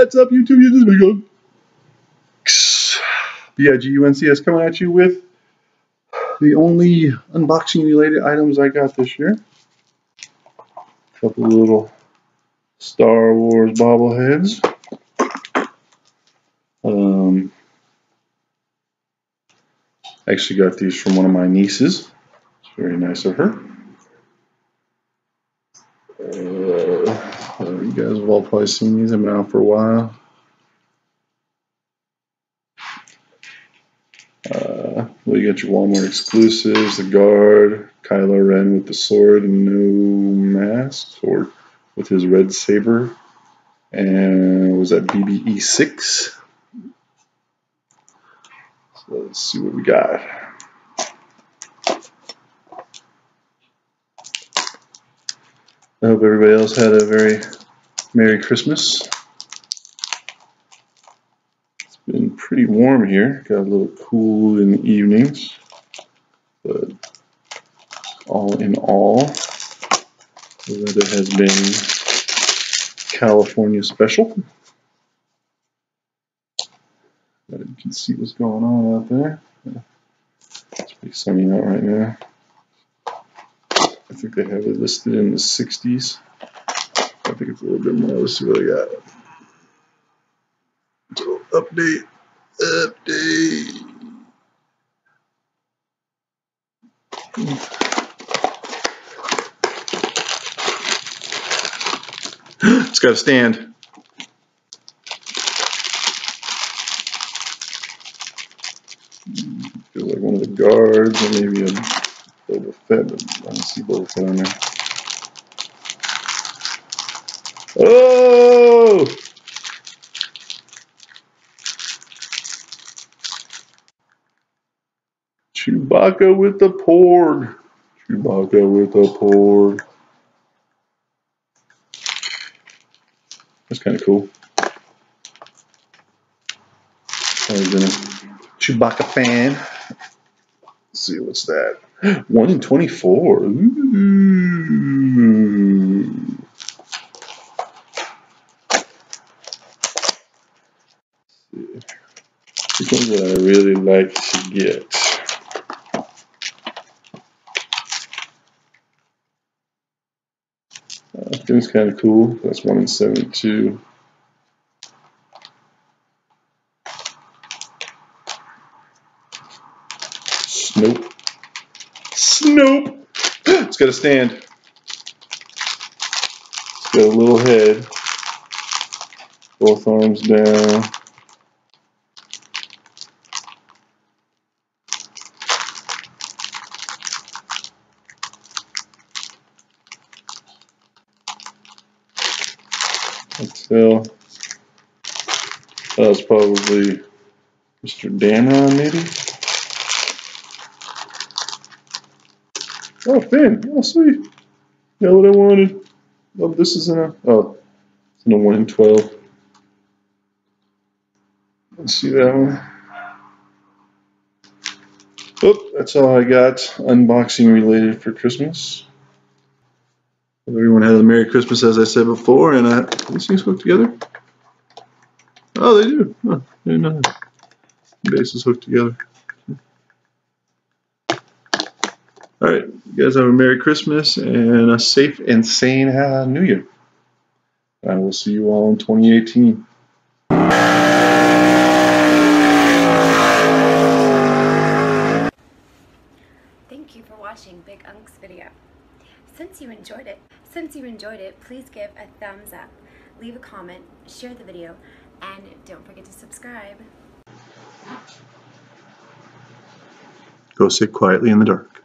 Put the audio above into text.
What's up, YouTube? This is Big Unk. BIGUNCS coming at you with the only unboxing related items I got this year. A couple of little Star Wars bobbleheads. I actually got these from one of my nieces. It's very nice of her. You guys have all probably seen these. I've been out for a while. Well, you got your Walmart exclusives, the guard, Kylo Ren with the sword and no mask, or with his red saber, and was that BB-E6? So let's see what we got. I hope everybody else had a very Merry Christmas. It's been pretty warm here. Got a little cool in the evenings. But all in all, the weather has been California special. But you can see what's going on out there. It's pretty sunny out right now. I think they have it listed in the 60s. I think it's a little bit more. Let's see what I got. So update. It's got a stand. Feels like one of the guards, or maybe a Boba Fett, but I don't see Boba Fett on there. Oh! Chewbacca with the porg. Chewbacca with the porg. That's kind of cool. I've been a Chewbacca fan. Let's see, what's that? 1 in 24. Ooh. This one's what I really like to get. It's kind of cool. That's 1 in 72. Snope. Snope! It's got a stand. It's got a little head. Both arms down. Until that was probably Mr. Dameron, maybe. Oh, Finn! Oh, sweet. Yeah, what I wanted. Oh, this is in a. Oh, it's in a 1 in 12. Let's see that one. Oh, that's all I got unboxing related for Christmas. Hope everyone has a Merry Christmas, as I said before, and these things hook together. Oh, they do. Oh, I didn't know that. The base is hooked together. Alright, you guys have a Merry Christmas and a safe and sane New Year. I will see you all in 2018. Thank you for watching Big Unk's video. Since you enjoyed it, please give a thumbs up, leave a comment, share the video, and don't forget to subscribe. Go sit quietly in the dark.